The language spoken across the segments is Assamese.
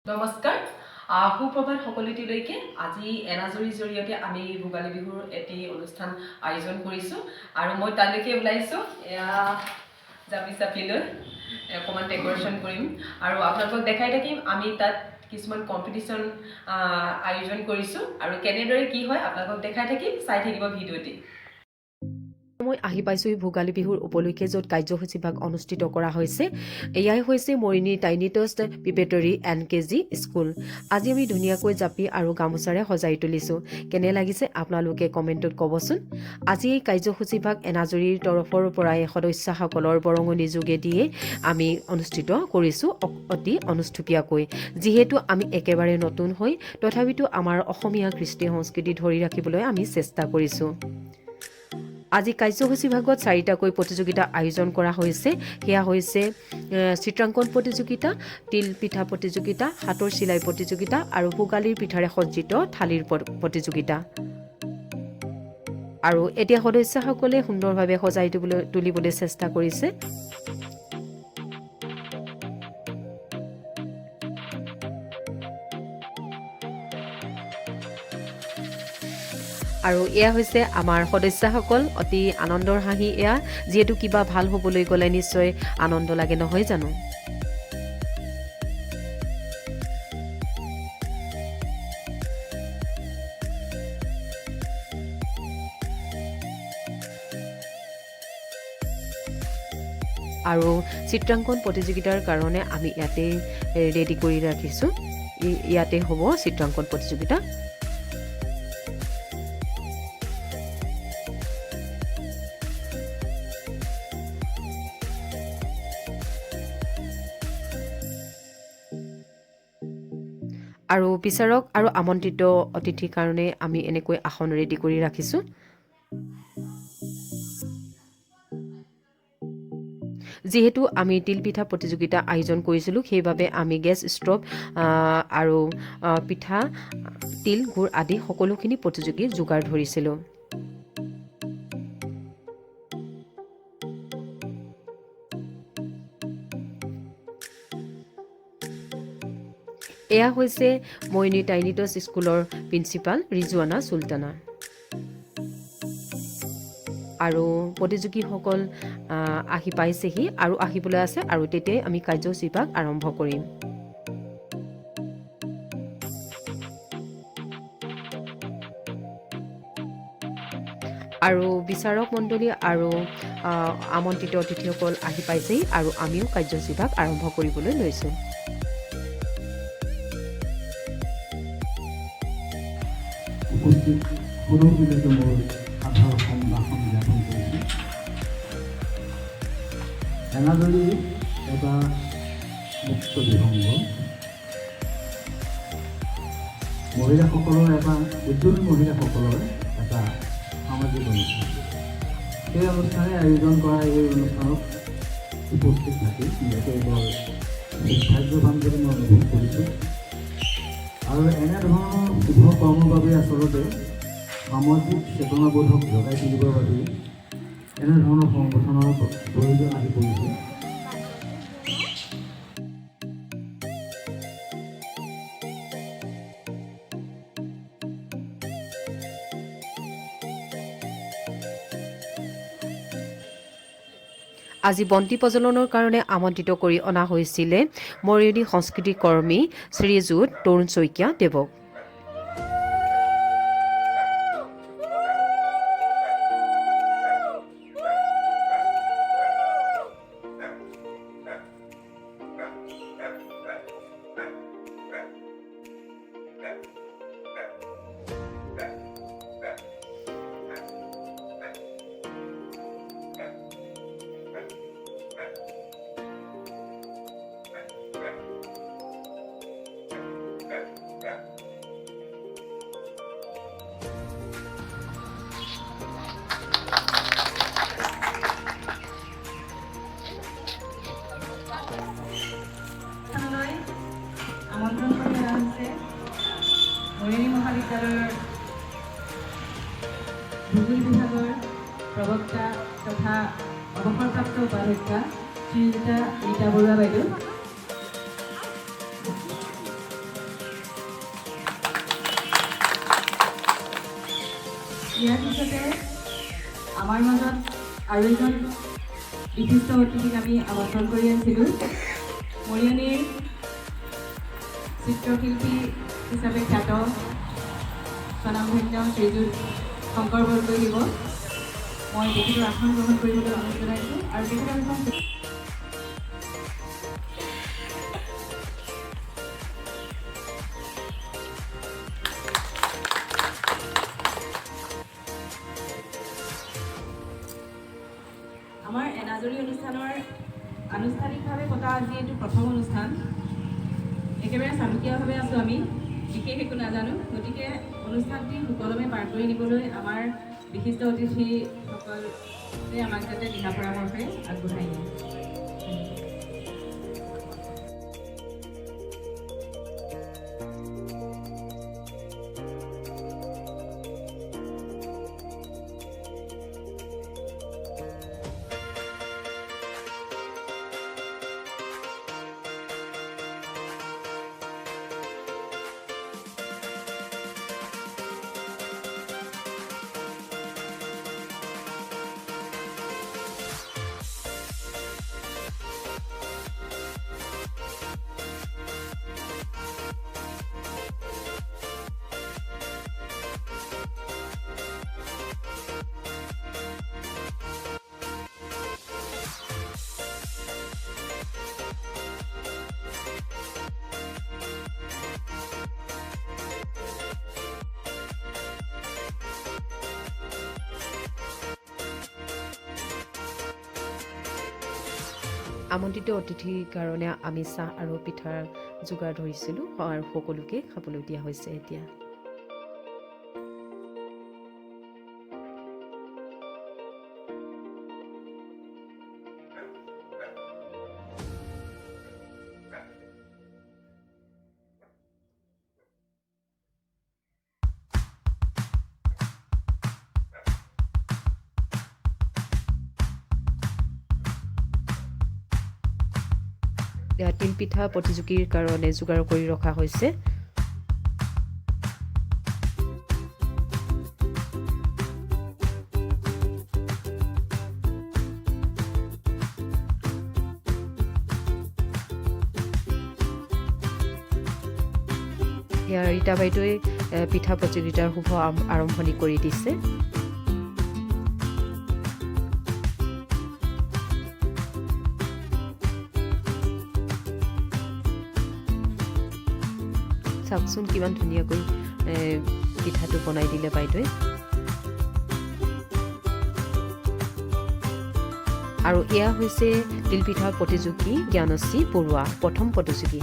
নমস্কাৰ সুপ্ৰভাত সকলোটিলৈকে আজি এনাজৰীৰ জৰিয়তে আমি ভোগালী বিহুৰ এটি অনুষ্ঠান আয়োজন কৰিছোঁ আৰু মই তালৈকে ওলাইছোঁ এয়া জাপি লৈ অকণমান ডেকৰেশ্যন কৰিম আৰু আপোনালোকক দেখাই থাকিম আমি তাত কিছুমান কম্পিটিশ্যন আয়োজন কৰিছোঁ আৰু কেনেদৰে কি হয় আপোনালোকক দেখাই থাকিম চাই থাকিব ভিডিঅ'টি মই আহি পাইছোঁ ভোগালী বিহুৰ উপলক্ষে য'ত কাৰ্যসূচী ভাগ অনুষ্ঠিত কৰা হৈছে এয়াই হৈছে মৰিনী tiny trust preparatory NKG school আজি আমি ধুনীয়াকৈ জাপি আৰু গামোচাৰে সজাই তুলিছোঁ কেনে লাগিছে আপোনালোকে কমেণ্টত ক'বচোন আজি এই কাৰ্যসূচী ভাগ এনাজৰীৰ তৰফৰ পৰাই সদস্যসকলৰ বৰঙণি যোগেদিয়ে আমি অনুষ্ঠিত কৰিছোঁ অতি অনুষ্ঠুপীয়াকৈ যিহেতু আমি একেবাৰে নতুন হৈ তথাপিতো আমাৰ অসমীয়া কৃষ্টি সংস্কৃতি ধৰি ৰাখিবলৈ আমি চেষ্টা কৰিছোঁ আজি কাৰ্যসূচী ভাগত 4টাকৈ প্ৰতিযোগিতা আয়োজন কৰা হৈছে সেয়া হৈছে চিত্ৰাংকন প্ৰতিযোগিতা তিল পিঠা প্ৰতিযোগিতা হাতৰ চিলাই প্ৰতিযোগিতা আৰু ভোগালীৰ পিঠাৰে সজ্জিত থালিৰ প্ৰতিযোগিতা আৰু এতিয়া সদস্যসকলে সুন্দৰভাৱে সজাই তুলিবলৈ চেষ্টা কৰিছে আৰু এয়া হৈছে আমাৰ সদস্যসকল অতি আনন্দৰ হাঁহি এয়া যিহেতু কিবা ভাল হ'বলৈ গ'লে নিশ্চয় আনন্দ লাগে নহয় জানো আৰু চিত্ৰাংকন প্ৰতিযোগিতাৰ কাৰণে আমি ইয়াতে ৰেডি কৰি ৰাখিছোঁ ইয়াতে হ'ব চিত্ৰাংকন প্ৰতিযোগিতা আৰু বিচাৰক আৰু আমন্ত্ৰিত অতিথিৰ কাৰণে আমি এনেকৈ আসন ৰেডি কৰি ৰাখিছোঁ যিহেতু আমি তিল পিঠা প্ৰতিযোগিতা আয়োজন কৰিছিলোঁ সেইবাবে আমি গেছ ষ্টভ আৰু পিঠা তিল গুড় আদি সকলোখিনি প্ৰতিযোগীৰ যোগাৰ ধৰিছিলোঁ এয়া হৈছে মৰিনী টাইনি ট্ৰাষ্ট স্কুলৰ প্ৰিন্সিপাল ৰিজৱানা চুলতানা আৰু প্ৰতিযোগীসকল আহি পাইছেহি আৰু আহিবলৈ আছে আৰু তেতিয়াই আমি কাৰ্যসূচী ভাগ আৰম্ভ কৰিম আৰু বিচাৰক মণ্ডলী আৰু আমন্ত্ৰিত অতিথিসকল আহি পাইছেহি আৰু আমিও কাৰ্যসূচী ভাগ আৰম্ভ কৰিবলৈ লৈছোঁ এনাজৰী এটা মুক্ত বিহংগ মহিলাসকলৰ এটা উদ্যোগী মহিলাসকলৰ এটা সামাজিক অনুষ্ঠান সেই অনুষ্ঠানে আয়োজন কৰা এই অনুষ্ঠানত উপস্থিত থাকি নিজকে বৰ ভাগ্যৱান বুলি মই অনুভৱ কৰিছোঁ আৰু এনেধৰণৰ শুভ কৰ্মৰ বাবে আচলতে সামাজিক চেতনাবোধক জগাই তুলিবৰ বাবে এনেধৰণৰ সংগঠনৰ প্ৰয়োজন আহি পৰিছে আজি বন্তি প্ৰজ্বলনৰ কাৰণে আমন্ত্ৰিত কৰি অনা হৈছিলে মৰিয়নী সংস্কৃতি কৰ্মী শ্ৰীযুত তৰুণ শইকীয়া দেৱক আমন্ত্ৰণ কৰি অনা হৈছে মৰিয়নী মহাবিদ্যালয়ৰ ভূগোল বিভাগৰ প্ৰবক্তা তথা অৱসৰপ্ৰাপ্ত উপাধ্যক্ষা শ্ৰীযুতা ৰীতা বৰুৱা বাইদেউ ইয়াৰ পিছতে আমাৰ মাজত আৰু এজন বিশিষ্ট অতিথিক আমি আমন্ত্ৰণ কৰি আনিছিলোঁ। মৰিয়নিৰ চিত্ৰশিল্পী হিচাপে খ্যাত স্বনামধন্য শ্ৰীযুত শংকৰ বৰদলৈক মই তেখেতৰ আসন গ্ৰহণ কৰিবলৈ অনুৰোধ জনাইছোঁ আৰু তেখেতৰ এখন আমাৰ এনাজৰী অনুষ্ঠানৰ আনুষ্ঠানিকভাৱে পতা আজি এইটো প্ৰথম অনুষ্ঠান। একেবাৰে চালুকীয়াভাৱে আছোঁ আমি, বিশেষ একো নাজানো। গতিকে অনুষ্ঠানটি সুকলমে পাৰ কৰি নিবলৈ আমাৰ বিশিষ্ট অতিথিসকলে আমাক যাতে দিহা পৰামৰ্শে আগবঢ়াই দিয়ে। আমন্ত্ৰিত অতিথিৰ কাৰণে আমি চাহ আৰু পিঠাৰ যোগাৰ ধৰিছিলোঁ আৰু সকলোকে খাবলৈ দিয়া হৈছে এতিয়া। তিলপিঠা প্ৰতিযোগীৰ কাৰণে যোগাৰ কৰি ৰখা হৈছে। ৰীতা বাইদেৱে পিঠা প্ৰতিযোগিতাৰ শুভ আৰম্ভণি কৰি দিছে। চাওকচোন কিমান ধুনীয়াকৈ পিঠাটো বনাই দিলে বাইদেৱে। আৰু এয়া হৈছে তিলপিঠা প্ৰতিযোগী জ্ঞানশ্ৰী বৰুৱা, প্ৰথম প্ৰতিযোগী।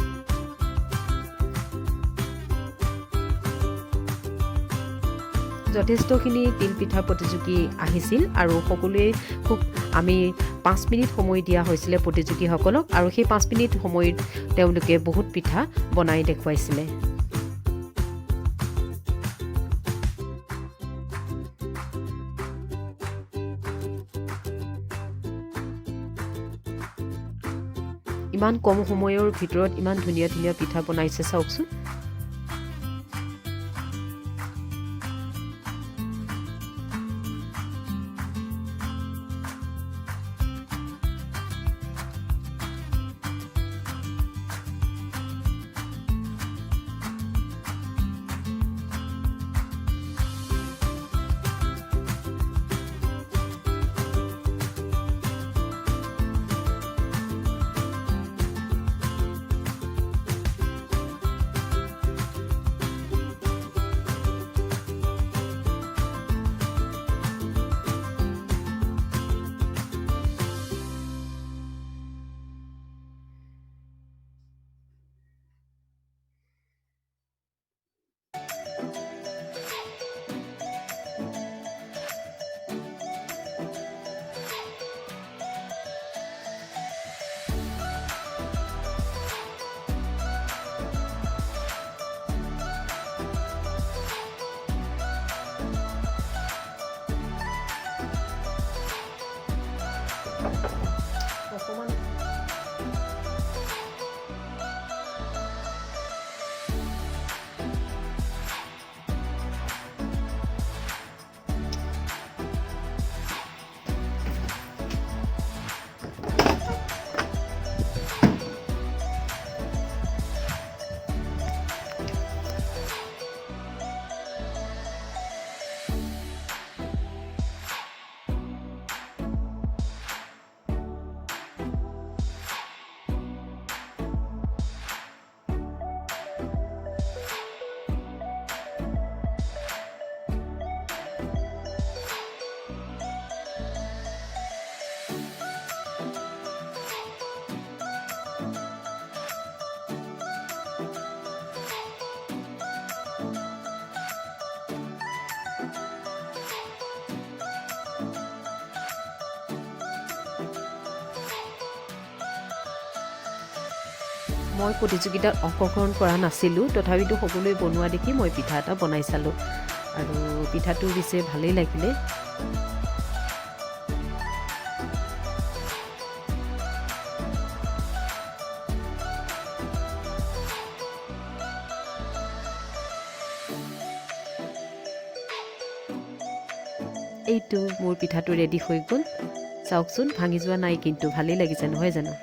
যথেষ্টখিনি তিলপিঠা প্ৰতিযোগী আহিছিল আৰু সকলোৱে খুব আমি 5 মিনিট সময় দিয়া হৈছিলে প্ৰতিযোগীসকলক আৰু সেই 5 মিনিট সময়ত তেওঁলোকে বহুত পিঠা বনাই দেখুৱাইছিলে। ইমান কম সময়ৰ ভিতৰত ইমান ধুনীয়া ধুনীয়া পিঠা বনাইছে চাওকচোন। মই প্ৰতিযোগিতাত অংশগ্ৰহণ কৰা নাছিলোঁ, তথাপিতো সকলোৱে বনোৱা দেখি মই পিঠা এটা বনাই চালোঁ আৰু পিঠাটো পিছে ভালেই লাগিলে। এইটো মোৰ পিঠাটো ৰেডি হৈ গ'ল, চাওকচোন ভাঙি যোৱা নাই, কিন্তু ভালেই লাগিছে নহয় জানো।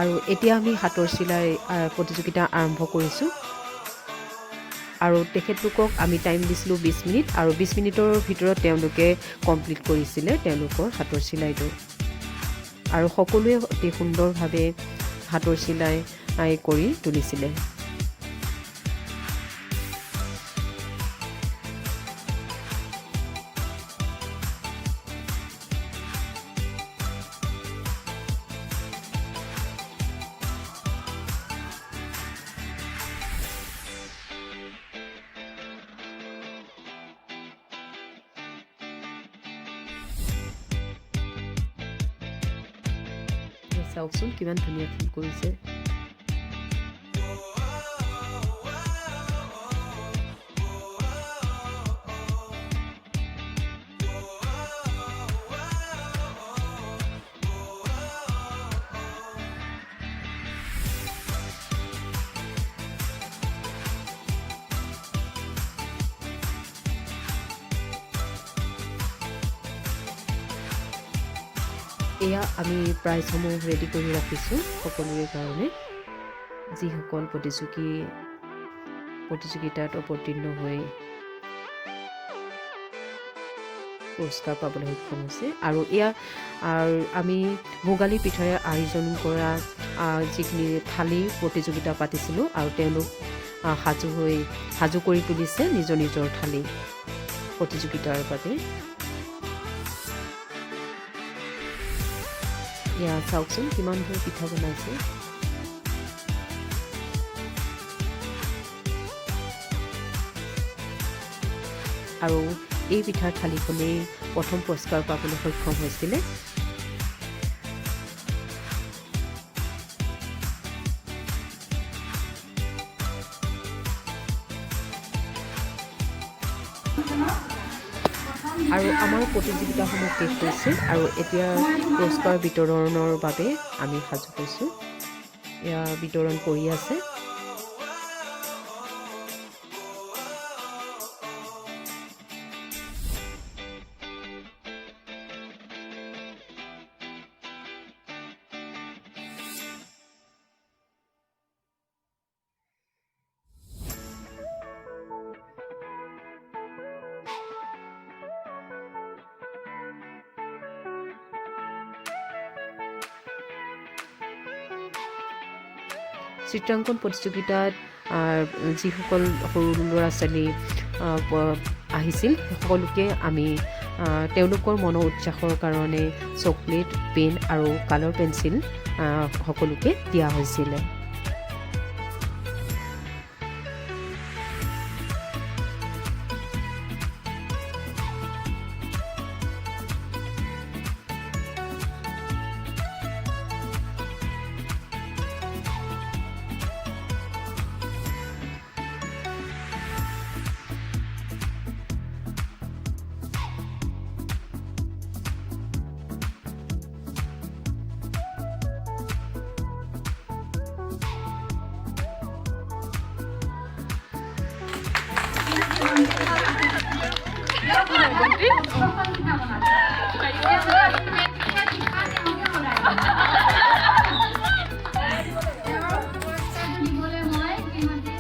আৰু এতিয়া আমি হাতৰ চিলাই প্ৰতিযোগিতা আৰম্ভ কৰিছোঁ আৰু তেখেতলোকক আমি টাইম দিছিলোঁ 20 মিনিট আৰু 20 মিনিটৰ ভিতৰত তেওঁলোকে কমপ্লিট কৰিছিলে তেওঁলোকৰ হাতৰ চিলাইটো আৰু সকলোৱে অতি সুন্দৰভাৱে হাতৰ চিলাই কৰি তুলিছিলে। চাওকচোন কিমান ধুনীয়া ফুল কৰিছে। এয়া আমি প্ৰাইজসমূহ ৰেডি কৰি ৰাখিছোঁ সকলোৰে কাৰণে, যিসকল প্ৰতিযোগিতাত অৱতীৰ্ণ হৈ পুৰস্কাৰ পাবলৈ সক্ষম হৈছে। আৰু এয়া আমি ভোগালী পিঠাৰে আয়োজন কৰা যিখিনি থালি প্ৰতিযোগিতা পাতিছিলোঁ আৰু তেওঁলোক সাজু কৰি তুলিছে নিজৰ নিজৰ থালি প্ৰতিযোগিতাৰ বাবে। এয়া চাওকচোন কিমানবোৰ পিঠা বনাইছে। আৰু এই পিঠাৰ থালিখনেই প্ৰথম পুৰস্কাৰ পাবলৈ সক্ষম হৈছিলে। আৰু আমাৰ প্ৰতিযোগিতাসমূহ শেষ হৈছে আৰু এতিয়া পুৰস্কাৰ বিতৰণৰ বাবে আমি সাজু হৈছোঁ। এয়া বিতৰণ কৰি আছে। চিত্ৰাংকন প্ৰতিযোগিতাত যিসকল সৰু ল'ৰা ছোৱালী আহিছিল সকলোকে আমি তেওঁলোকৰ মনৰ উৎসাহৰ কাৰণে চকলেট, পেন আৰু কালাৰ পেঞ্চিল সকলোকে দিয়া হৈছিলে।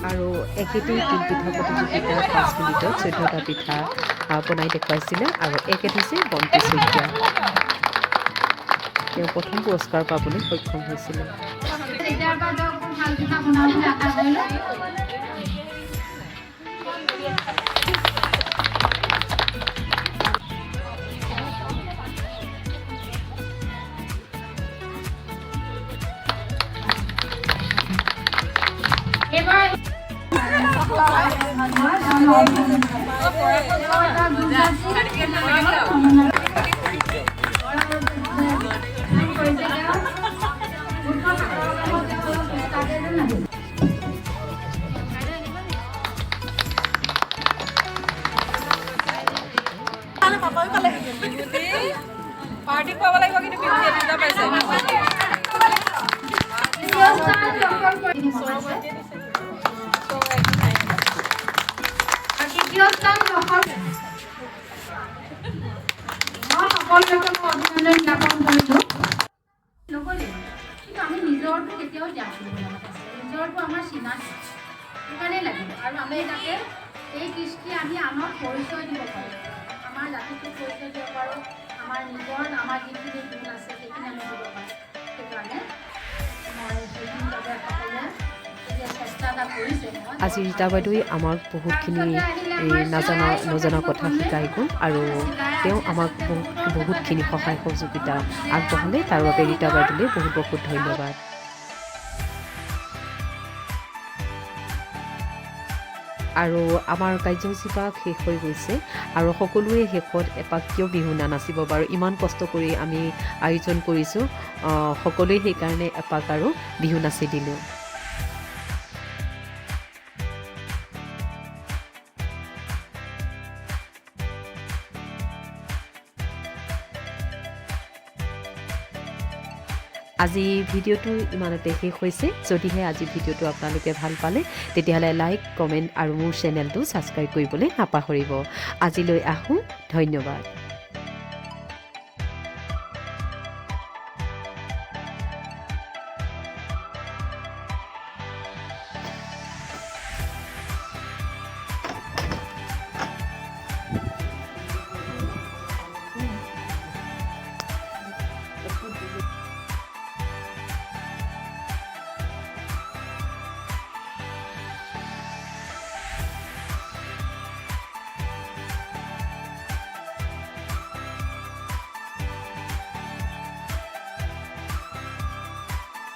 আৰু একেটি তিলপিঠা প্ৰতিযোগিতাৰ 5 মিনিটত 14টা পিঠা বনাই দেখুৱাইছিলে আৰু একেট হৈছে বন্তি শইকীয়া। তেওঁ প্ৰথম পুৰস্কাৰ পাবলৈ সক্ষম হৈছিলে। পাৰ্টি খুৱাব লাগিব কিন্তু বিহুতে দুটা পাইছে অভিনন্দন জ্ঞাপন কৰিছোঁ নক'লে কিন্তু আমি নিজৰটো কেতিয়াও ত্যাগ কৰিব নালাগে নিজৰটো আমাৰ চিনাকি সেইকাৰণেই লাগিব আৰু আমি তাকে এই কৃষ্টি আমি আনক পৰিচয় দিব পাৰোঁ আমাৰ জাতিটোক পৰিচয় দিব পাৰোঁ আমাৰ নিজৰ আমাৰ যিখিনি গুণ আছে সেইখিনি আমি দিব পাৰোঁ সেইকাৰণে মই সেইখিনি বাবে সকলোৱে এতিয়া চেষ্টা এটা কৰিছে আজি ৰীতা বাইদেৱে আমাক বহুতখিনি নজনা কথা শিকাই গ'ল আৰু তেওঁ আমাক বহুতখিনি সহায় সহযোগিতা আগবঢ়ালে তাৰ বাবে ৰীতা বাইদেউলৈ বহুত বহুত ধন্যবাদ আৰু আমাৰ কাৰ্যসূচীপাক শেষ হৈ গৈছে আৰু সকলোৱে শেষত এপাক কিয় বিহু নানাচিব বাৰু ইমান কষ্ট কৰি আমি আয়োজন কৰিছোঁ সকলোৱে সেইকাৰণে এপাক আৰু বিহু নাচি দিলোঁ আজি ভিডিঅ'টো ইমানতে শেষ হৈছে যদিহে আজি ভিডিঅ'টো আপোনালোকে ভাল পালে তেতিয়াহ'লে লাইক কমেণ্ট আৰু মোৰ চেনেলটো ছাবস্ক্ৰাইব কৰিবলৈ নাপাহৰিব আজিলৈ আহোঁ ধন্যবাদ